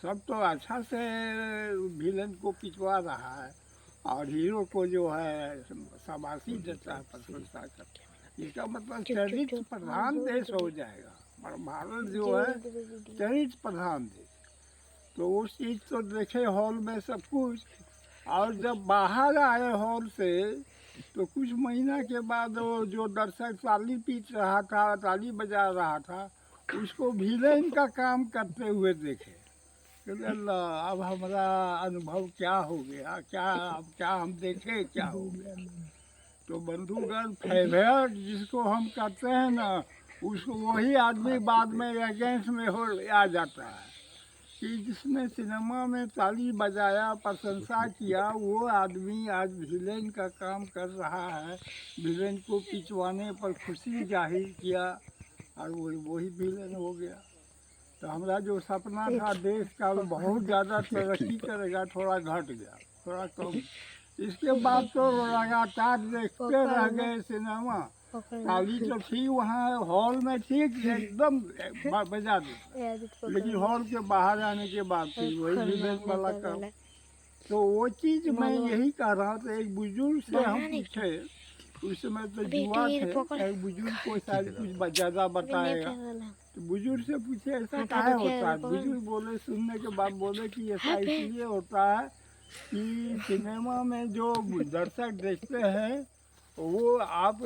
सब तो अच्छा से विलन को पिछवा रहा है और हीरो को जो है शाबाशी देता है, प्रशंसा करता है। इसका मतलब चरित्र प्रधान देश हो जाएगा। भारत जो है चरित्र प्रधान देश, तो उस चीज़ तो देखे हॉल में सब कुछ। और जब बाहर आए हॉल से तो कुछ महीना के बाद वो जो दर्शक ताली पीट रहा था, ताली बजा रहा था, उसको विलेन का काम करते हुए देखे। तो अल्लाह, अब हमारा अनुभव क्या हो गया, क्या अब क्या हम देखे, क्या हो गया। तो बंधुगण फेवरेट जिसको हम कहते हैं ना, उसको वही आदमी बाद में अगेंस्ट में हो आ जाता है कि जिसने सिनेमा में ताली बजाया, प्रशंसा किया, वो आदमी आज विलेन का काम कर रहा है। विलेन को पिछवाने पर खुशी जाहिर किया और वही विलेन हो गया। तो हमारा जो सपना था देश का वो बहुत ज़्यादा तरक्की करेगा, थोड़ा घट गया, थोड़ा कम। इसके बाद तो लगातार देखते रह गए सिनेमा। ताली तो थी वहाँ हॉल में, ठीक एकदम बजा देता, लेकिन हॉल के बाहर आने के बाद फिर वही विलेन वाला काम। तो वो चीज़ मैं यही कह रहा था। एक बुजुर्ग से हम पूछे, उस समय तो जुआ थे, एक बुजुर्ग को शायद कुछ ज़्यादा बताएगा, तो बुजुर्ग से पूछे ऐसा काहे होता है। बुजुर्ग बोले, सुनने के बाद बोले कि ऐसा इसलिए होता है कि सिनेमा में जो दर्शक देखते हैं वो आप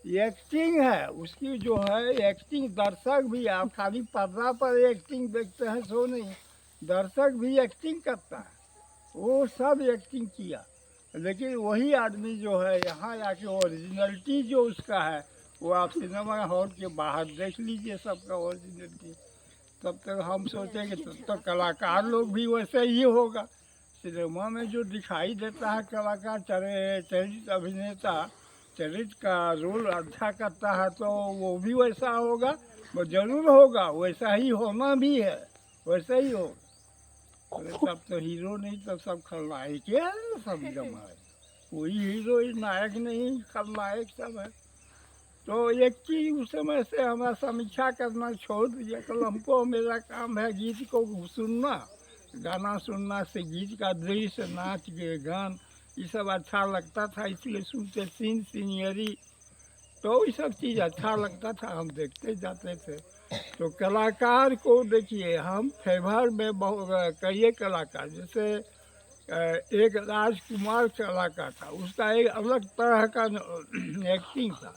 एक्टिंग है उसकी जो है, एक्टिंग दर्शक भी, आप खाली पर्दा पर एक्टिंग देखते हैं सो नहीं, दर्शक भी एक्टिंग करता है, वो सब एक्टिंग किया। लेकिन वही आदमी जो है यहाँ आके ओरिजिनलिटी जो उसका है वो आप सिनेमा हॉल के बाहर देख लीजिए सबका ओरिजिनलिटी। तब तक हम सोचेंगे तब तक कलाकार लोग भी वैसे ही होगा। सिनेमा में जो दिखाई देता है कलाकार, चरित्र अभिनेता चरित्र का रोल अच्छा करता है तो वो भी वैसा होगा, वो जरूर होगा, वैसा ही होना भी है, वैसा ही होगा। अरे सब तो हीरो नहीं, तो सब खलनायक है, सब जमा है। कोई हीरो नायक नहीं, खलनायक सब है। तो एक चीज उस समय से हमारा समीक्षा करना छोड़ दिया। कल हमको मेरा काम है गीत को सुनना, गाना सुनना, से गीत का दृश्य, नाच के गान, ये सब अच्छा लगता था, इसलिए सुनते, सीनियरी, तो ये सब चीज़ अच्छा लगता था, हम देखते जाते थे। तो कलाकार को देखिए, हम फेवर में बहुत कई कलाकार, जैसे एक राजकुमार कलाकार था, उसका एक अलग तरह का एक्टिंग था,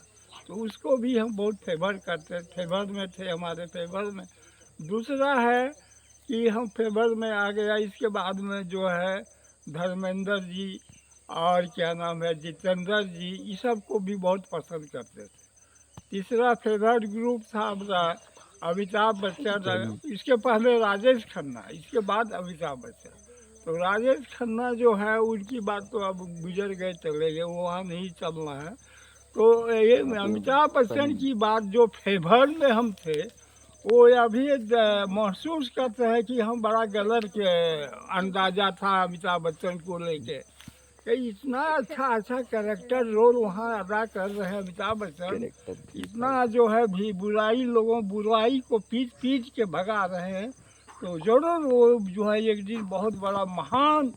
तो उसको भी हम बहुत फेवर करते, फेवर में थे, हमारे फेवर में। दूसरा है कि हम फेवर में आ गया, इसके बाद में जो है धर्मेंद्र जी और क्या नाम है जितेंद्र जी, ये सब को भी बहुत पसंद करते थे। तीसरा फेवरेट ग्रुप था हमारा अमिताभ बच्चन, इसके पहले राजेश खन्ना, इसके बाद अमिताभ बच्चन। तो राजेश खन्ना जो है उनकी बात तो अब गुजर गए, चले गए, वो वहाँ नहीं चलना है। तो ये अमिताभ बच्चन की बात जो फेवर में हम थे, वो अभी महसूस करते हैं कि हम बड़ा गलत के अंदाजा था अमिताभ बच्चन को लेके, कि इतना अच्छा अच्छा कैरेक्टर रोल वहाँ अदा कर रहे हैं अमिताभ बच्चन, इतना जो है भी बुराई को पीट पीट के भगा रहे हैं। तो जरूर वो जो है एक दिन बहुत बड़ा महान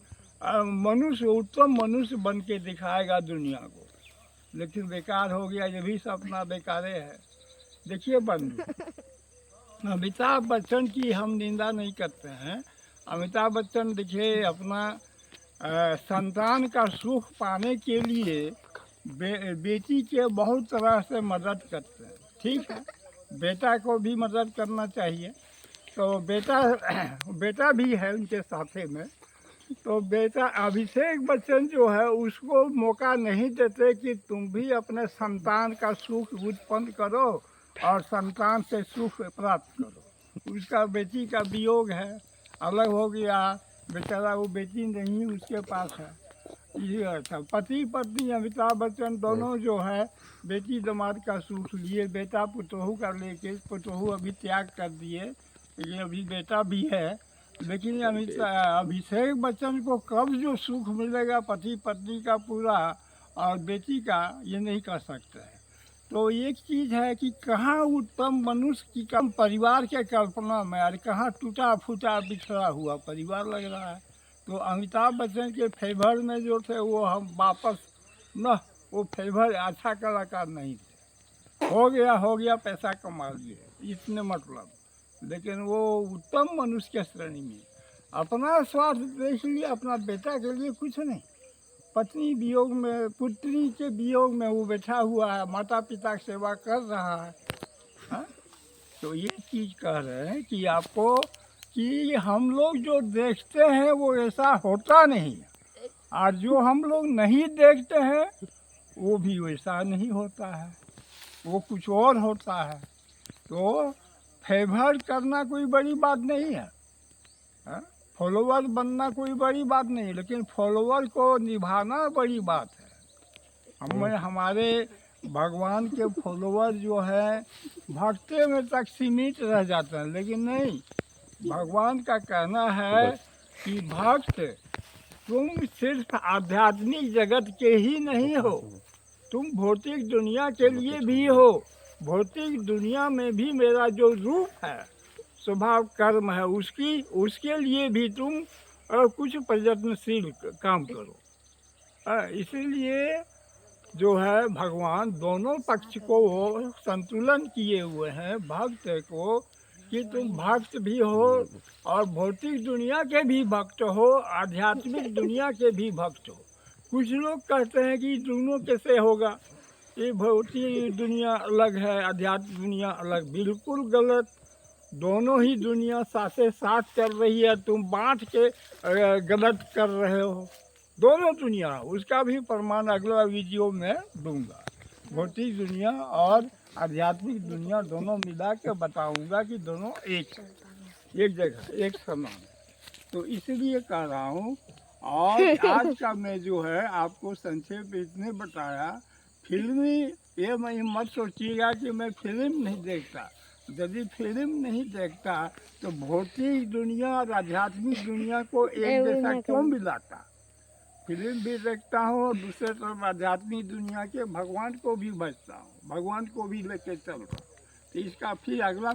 मनुष्य, उत्तम मनुष्य बन के दिखाएगा दुनिया को। लेकिन बेकार हो गया, ये भी सपना बेकारे है। देखिए बंधु, अमिताभ बच्चन की हम निंदा नहीं करते हैं। अमिताभ बच्चन देखिए अपना संतान का सुख पाने के लिए बेटी के बहुत तरह से मदद करते हैं, ठीक है, बेटा को भी मदद करना चाहिए। तो बेटा भी है उनके साथे में। तो बेटा अभिषेक बच्चन जो है उसको मौका नहीं देते कि तुम भी अपने संतान का सुख उत्पन्न करो और संतान से सुख प्राप्त करो। उसका बेटी का वियोग है, अलग हो गया, बेचारा वो बेटी नहीं उसके पास है। ये अच्छा, पति पत्नी अमिताभ बच्चन दोनों जो है बेटी दामाद का सुख लिए, बेटा पुतोहू का लेके, पुतोहू अभी त्याग कर दिए, ये अभी बेटा भी है। लेकिन अभिषेक बच्चन को कब जो सुख मिलेगा पति पत्नी का पूरा और बेटी का, ये नहीं कर सकते हैं। तो एक चीज़ है कि कहाँ उत्तम मनुष्य की कम परिवार के कल्पना में और कहाँ टूटा फूटा बिछड़ा हुआ परिवार लग रहा है। तो अमिताभ बच्चन के फेवर में जो थे वो हम वापस न, वो फेवर अच्छा कलाकार नहीं थे। हो गया पैसा कमा लिए इतने मतलब, लेकिन वो उत्तम मनुष्य के श्रेणी में अपना स्वार्थ देख लिए, अपना बेटा के लिए कुछ नहीं। पत्नी वियोग में, पुत्री के वियोग में वो बैठा हुआ है, माता पिता की सेवा कर रहा है। हाँ? तो ये चीज़ कह रहे हैं कि आपको कि हम लोग जो देखते हैं वो ऐसा होता नहीं, और जो हम लोग नहीं देखते हैं वो भी वैसा नहीं होता है, वो कुछ और होता है। तो फेवर करना कोई बड़ी बात नहीं है, फॉलोवर बनना कोई बड़ी बात नहीं, लेकिन फॉलोवर को निभाना बड़ी बात है। हमारे भगवान के फॉलोवर जो है भक्ति में तक सीमित रह जाते हैं, लेकिन नहीं, भगवान का कहना है कि भक्त तुम सिर्फ आध्यात्मिक जगत के ही नहीं हो, तुम भौतिक दुनिया के लिए भी हो। भौतिक दुनिया में भी मेरा जो रूप है, स्वभाव कर्म है, उसके लिए भी तुम कुछ प्रयत्नशील काम करो। इसीलिए जो है भगवान दोनों पक्ष को संतुलन किए हुए हैं भक्त को, कि तुम भक्त भी हो और भौतिक दुनिया के भी भक्त हो, आध्यात्मिक दुनिया के भी भक्त हो। कुछ लोग कहते हैं कि दोनों कैसे होगा, ये भौतिक दुनिया अलग है, आध्यात्मिक दुनिया अलग। बिल्कुल गलत। दोनों ही दुनिया साथ साथ चल रही है, तुम बांट के गलत कर रहे हो। दोनों दुनिया, उसका भी प्रमाण अगला वीडियो में दूंगा। भौतिक दुनिया और आध्यात्मिक दुनिया दोनों मिला के बताऊंगा कि दोनों एक जगह एक समान। तो इसलिए कह रहा हूँ। और आज का मैं जो है आपको संक्षेप इसने बताया। फिल्मी ये मैं मत सोचिएगा कि मैं फिल्म नहीं देखता। यदि फिल्म नहीं देखता तो भौतिक दुनिया और आध्यात्मिक दुनिया को एक जैसा क्यों मिलाता। फिल्म भी देखता हूँ और दूसरे तरफ आध्यात्मिक दुनिया के भगवान को भी भजता हूँ, भगवान को भी लेके चल रहा हूँ। तो इसका फिर अगला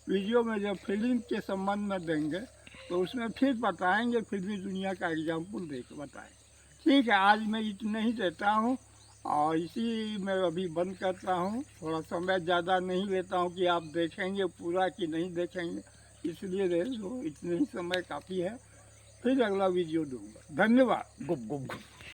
वीडियो में जब फिल्म के संबंध में देंगे तो उसमें फिर बताएंगे, फिल्मी दुनिया का एग्जाम्पल दे के बताएंगे। ठीक है, आज मैं इतना ही देता हूँ और इसी में अभी बंद करता हूँ। थोड़ा समय ज़्यादा नहीं लेता हूँ कि आप देखेंगे पूरा कि नहीं देखेंगे, इसलिए इतने ही समय काफ़ी है। फिर अगला वीडियो दूंगा। धन्यवाद। गुप गुप गुप।